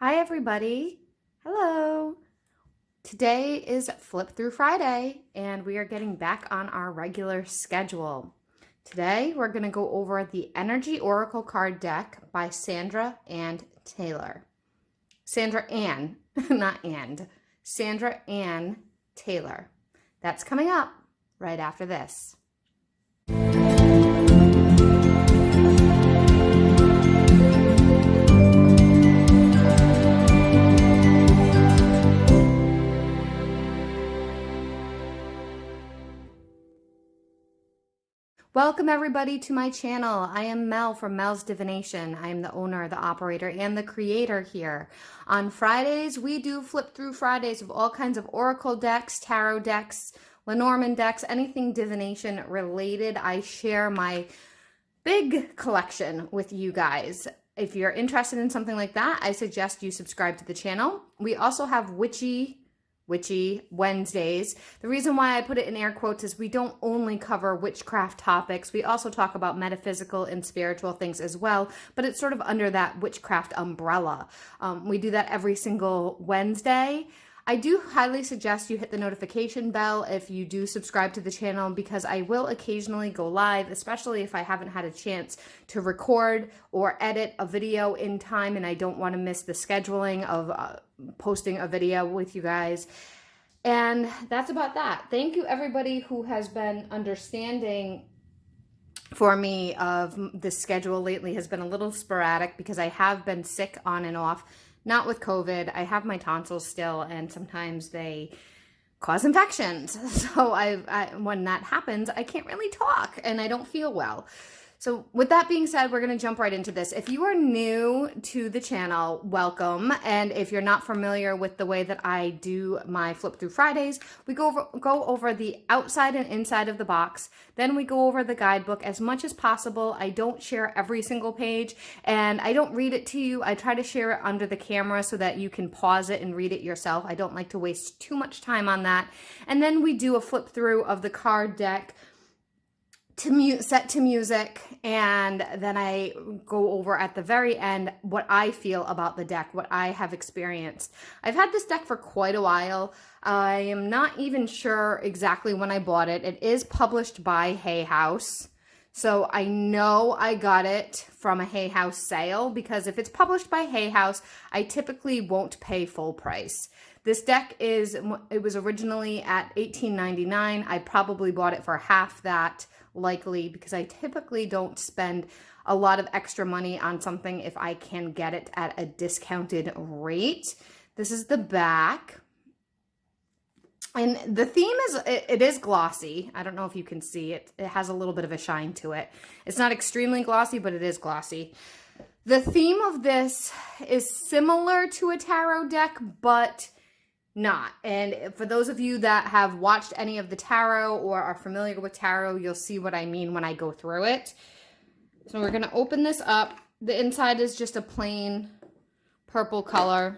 Hi everybody. Hello. Today is Flip Thru Friday and we are getting back on our regular schedule. Today we're going to go over the Energy Oracle card deck by Sandra Anne Taylor. Sandra Anne, not and. Sandra Anne Taylor. That's coming up right after this. Welcome everybody to my channel. I am Mel from Mel's Divination. I am the owner, the operator, and the creator here. On Fridays, we do Flip Thru Fridays of all kinds of oracle decks, tarot decks, Lenormand decks, anything divination related. I share my big collection with you guys. If you're interested in something like that, I suggest you subscribe to the channel. We also have Witchy Wednesdays. The reason why I put it in air quotes is we don't only cover witchcraft topics. We also talk about metaphysical and spiritual things as well, but it's sort of under that witchcraft umbrella. We do that every single Wednesday. I do highly suggest you hit the notification bell if you do subscribe to the channel, because I will occasionally go live, especially if I haven't had a chance to record or edit a video in time and I don't want to miss the scheduling of posting a video with you guys. And that's about that. Thank you everybody who has been understanding for me of the schedule lately. Has been a little sporadic because I have been sick on and off. Not with COVID. I have my tonsils still, and sometimes they cause infections. So when that happens, I can't really talk and I don't feel well. So with that being said, we're going to jump right into this. If you are new to the channel, welcome. And if you're not familiar with the way that I do my Flip Thru Fridays, we go over the outside and inside of the box. Then we go over the guidebook as much as possible. I don't share every single page and I don't read it to you. I try to share it under the camera so that you can pause it and read it yourself. I don't like to waste too much time on that. And then we do a flip through of the card deck set to music, and then I go over at the very end what I feel about the deck, what I have experienced. I've had this deck for quite a while. I am not even sure exactly when I bought it. It is published by Hay House, so I know I got it from a Hay House sale, because if it's published by Hay House, I typically won't pay full price. This deck it was originally at $18.99. I probably bought it for half that, likely, because I typically don't spend a lot of extra money on something if I can get it at a discounted rate. This is the back. And the theme it is glossy. I don't know if you can see it. It has a little bit of a shine to it. It's not extremely glossy, but it is glossy. The theme of this is similar to a tarot deck, but not. And for those of you that have watched any of the tarot or are familiar with tarot, you'll see what I mean when I go through it. So we're going to open this up. The inside is just a plain purple color.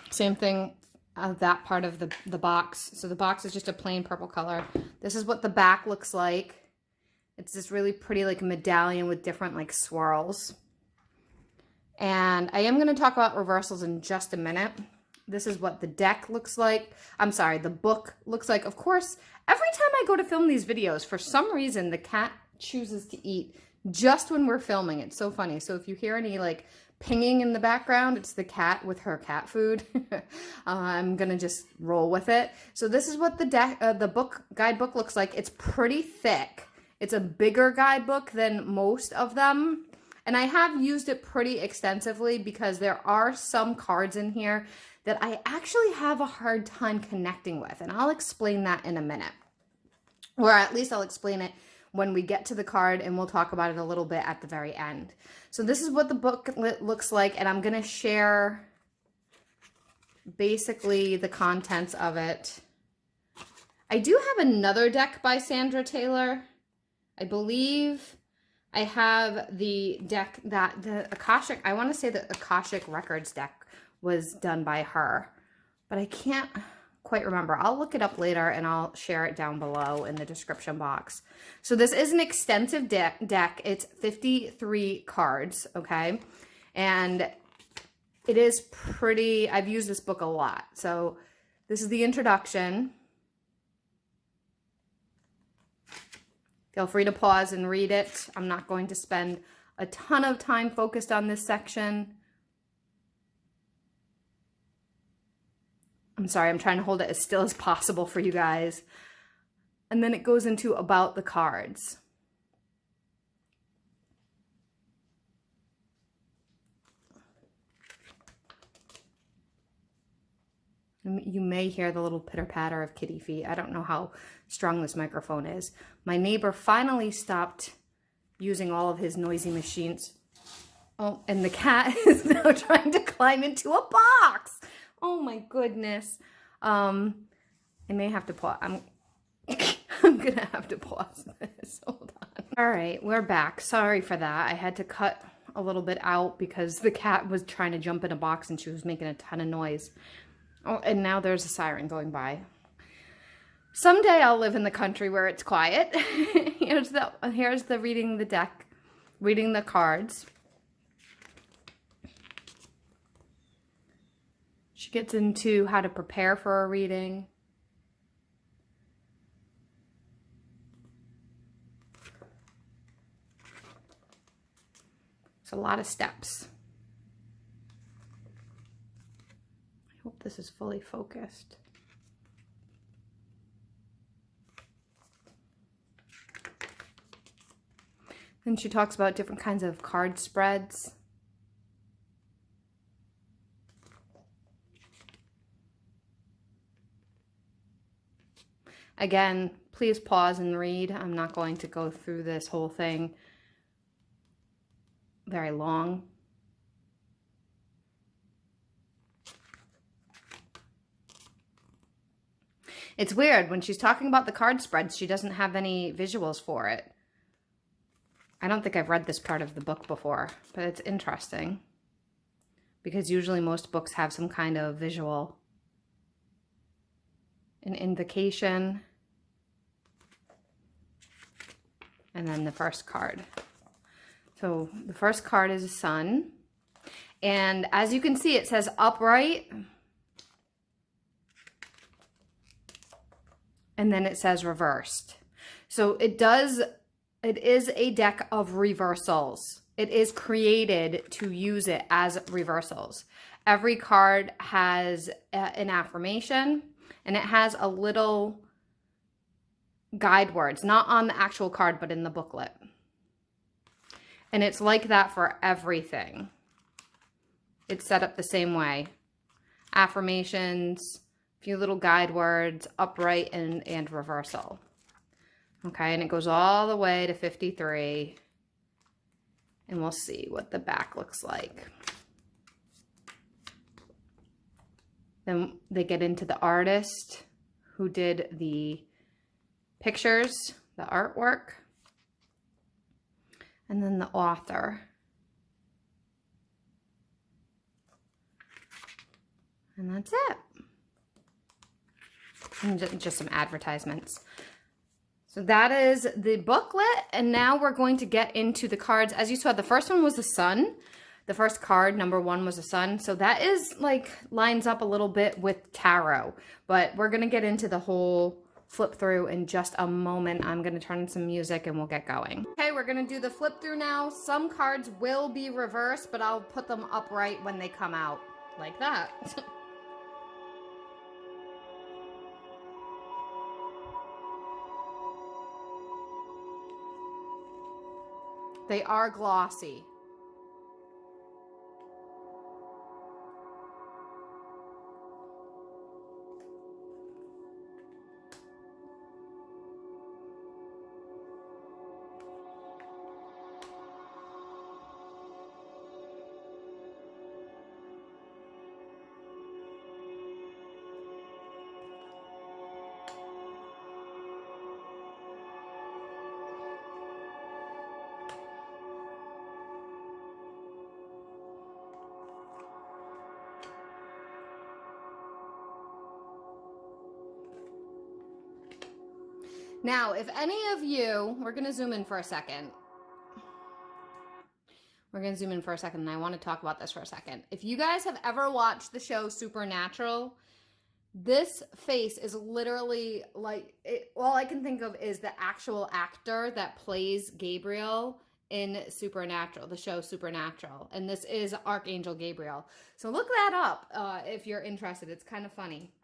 Same thing that part of the box. So the box is just a plain purple color. This is what the back looks like. It's this really pretty like medallion with different like swirls. And I am going to talk about reversals in just a minute. This is what the deck looks like. I'm sorry, the book looks like. Of course, every time I go to film these videos, for some reason, the cat chooses to eat just when we're filming. It's so funny. So if you hear any like pinging in the background, it's the cat with her cat food. I'm going to just roll with it. So this is what the guidebook looks like. It's pretty thick. It's a bigger guidebook than most of them. And I have used it pretty extensively because there are some cards in here that I actually have a hard time connecting with. And I'll explain that in a minute. Or at least I'll explain it when we get to the card, and we'll talk about it a little bit at the very end. So this is what the book looks like, and I'm going to share basically the contents of it. I do have another deck by Sandra Taylor. I believe I have the deck that the Akashic, I want to say the Akashic Records deck was done by her, but I can't quite remember. I'll look it up later and I'll share it down below in the description box. So this is an extensive deck. It's 53 cards, okay? And it is pretty, I've used this book a lot. So this is the introduction. Feel free to pause and read it. I'm not going to spend a ton of time focused on this section. I'm sorry, I'm trying to hold it as still as possible for you guys. And then it goes into about the cards. You may hear the little pitter-patter of kitty feet. I don't know how strong this microphone is. My neighbor finally stopped using all of his noisy machines. Oh, and the cat is now trying to climb into a box. Oh my goodness. I may have to pause. I'm gonna have to pause this. Hold on. All right, we're back. Sorry for that. I had to cut a little bit out because the cat was trying to jump in a box and she was making a ton of noise. Oh, and now there's a siren going by. Someday I'll live in the country where it's quiet. Here's the reading the deck, reading the cards. She gets into how to prepare for a reading. It's a lot of steps. I hope this is fully focused. Then she talks about different kinds of card spreads. Again, please pause and read. I'm not going to go through this whole thing very long. It's weird, when she's talking about the card spreads, she doesn't have any visuals for it. I don't think I've read this part of the book before, but it's interesting because usually most books have some kind of visual, an invocation, and then the first card. So the first card is a sun, and as you can see, it says upright, and then it says reversed. So it is a deck of reversals. It is created to use it as reversals. Every card has an affirmation, and it has a little guide words, not on the actual card, but in the booklet. And it's like that for everything. It's set up the same way. Affirmations, a few little guide words, upright and reversal. Okay, and it goes all the way to 53. And we'll see what the back looks like. Then they get into the artist who did the pictures, the artwork, and then the author. And that's it. And just some advertisements. So that is the booklet, and now we're going to get into the cards. As you saw, the first one was the sun. The first card, number 1, was the sun. So that is like lines up a little bit with tarot, but we're gonna get into the whole flip through in just a moment. I'm gonna turn on some music and we'll get going. Okay, we're gonna do the flip through now. Some cards will be reversed, but I'll put them upright when they come out, like that. They are glossy. Now, if any of you, we're going to zoom in for a second. We're going to zoom in for a second, and I want to talk about this for a second. If you guys have ever watched the show Supernatural, this face is literally like, all I can think of is the actual actor that plays Gabriel in Supernatural, the show Supernatural. And this is Archangel Gabriel. So look that up if you're interested. It's kind of funny.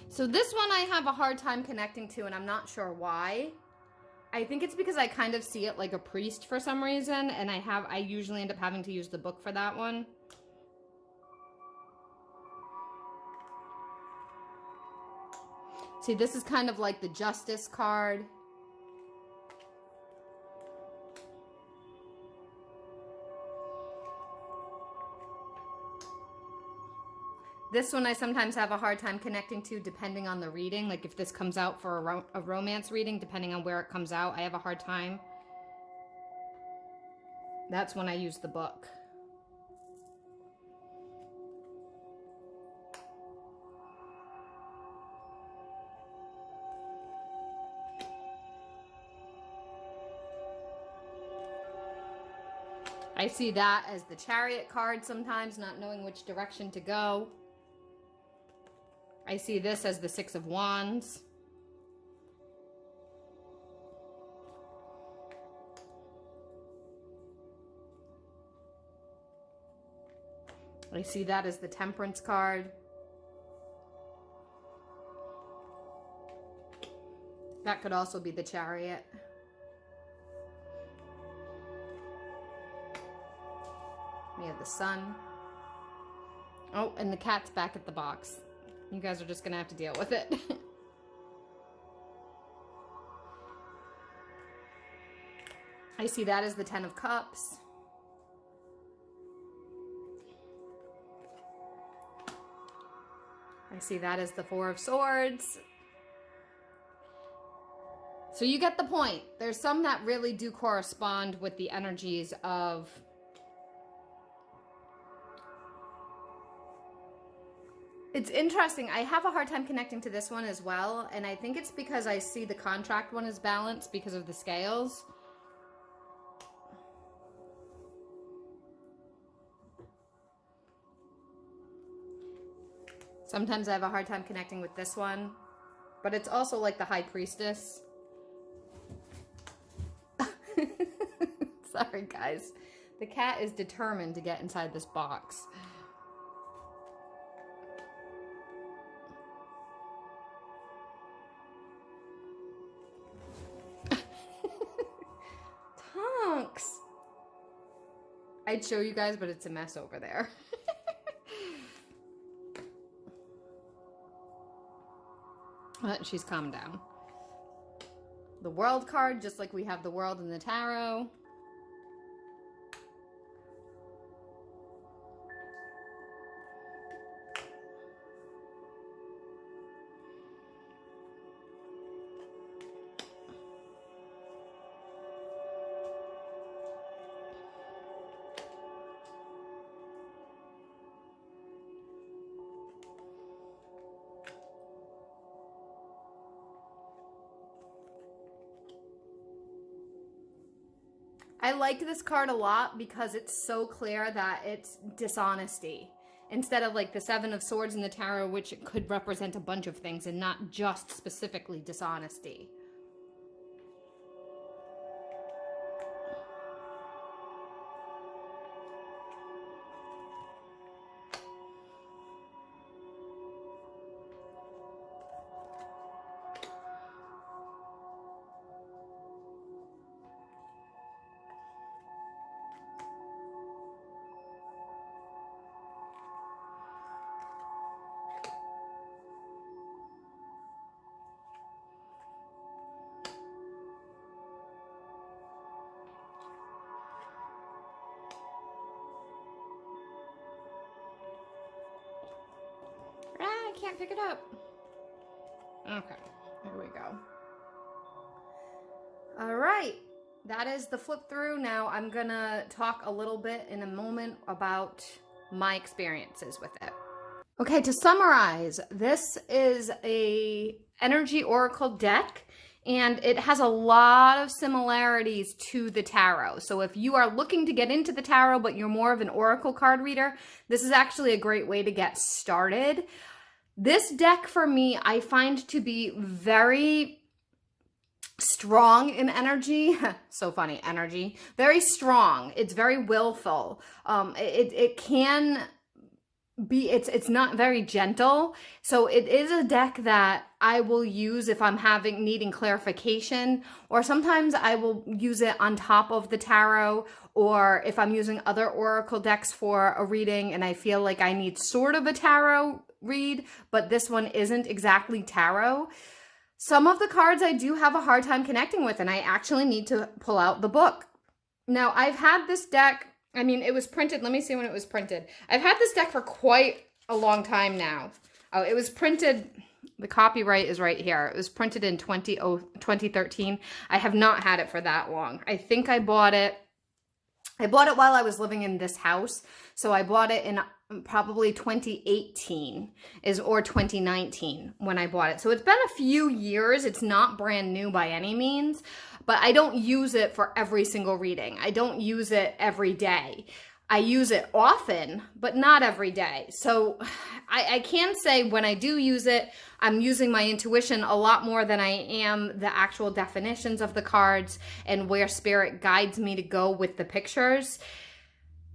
So this one I have a hard time connecting to, and I'm not sure why. I think it's because I kind of see it like a priest for some reason, and I usually end up having to use the book for that one. See, this is kind of like the Justice card. This one I sometimes have a hard time connecting to depending on the reading. Like if this comes out for a romance reading, depending on where it comes out, I have a hard time. That's when I use the book. I see that as the Chariot card sometimes, not knowing which direction to go. I see this as the Six of Wands. I see that as the Temperance card. That could also be the Chariot. We have the Sun. Oh, and the cat's back at the box. You guys are just gonna have to deal with it. I see that as the Ten of Cups. I see that as the Four of Swords. So you get the point. There's some that really do correspond with the energies of It's interesting. I have a hard time connecting to this one as well, and I think it's because I see the contract one as balanced because of the scales. Sometimes I have a hard time connecting with this one, but it's also like the High Priestess. Sorry, guys. The cat is determined to get inside this box. Tonks! I'd show you guys, but it's a mess over there. She's calmed down. The World card, just like we have the World in the Tarot. I like this card a lot because it's so clear that it's dishonesty. Instead of like the Seven of Swords in the Tarot, which could represent a bunch of things and not just specifically dishonesty. can't pick it up. Okay, here we go. All right, that is the flip through. Now I'm gonna talk a little bit in a moment about my experiences with it. Okay, to summarize, this is a energy oracle deck, and it has a lot of similarities to the tarot. So if you are looking to get into the tarot, but you're more of an oracle card reader, this is actually a great way to get started. This deck for me, I find to be very strong in energy. So funny, energy. Very strong. It's very willful. It can be, it's not very gentle. So it is a deck that I will use if I'm needing clarification, or sometimes I will use it on top of the tarot, or if I'm using other oracle decks for a reading and I feel like I need sort of a tarot read, but this one isn't exactly tarot. Some of the cards I do have a hard time connecting with, and I actually need to pull out the book. Now, I've had this deck, I mean, it was printed, let me see when it was printed. I've had this deck for quite a long time now. Oh, it was printed, the copyright is right here. It was printed in 2013. I have not had it for that long. I think I bought it while I was living in this house. So I bought it in probably 2018 or 2019 when I bought it. So it's been a few years. It's not brand new by any means, but I don't use it for every single reading. I don't use it every day. I use it often, but not every day. So I can say when I do use it, I'm using my intuition a lot more than I am the actual definitions of the cards and where spirit guides me to go with the pictures.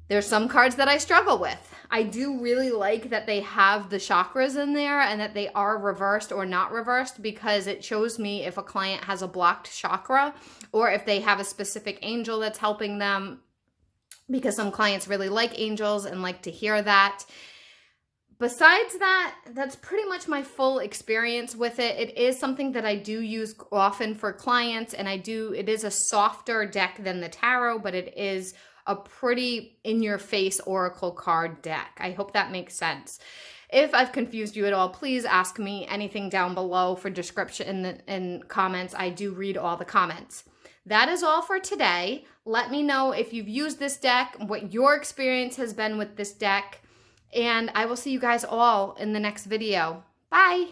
There's some cards that I struggle with. I do really like that they have the chakras in there and that they are reversed or not reversed, because it shows me if a client has a blocked chakra or if they have a specific angel that's helping them, because some clients really like angels and like to hear that. Besides that, that's pretty much my full experience with it. It is something that I do use often for clients, and it is a softer deck than the tarot, but it is a pretty in-your-face oracle card deck. I hope that makes sense. If I've confused you at all, please ask me anything down below for description and comments. I do read all the comments. That is all for today. Let me know if you've used this deck, what your experience has been with this deck, and I will see you guys all in the next video. Bye!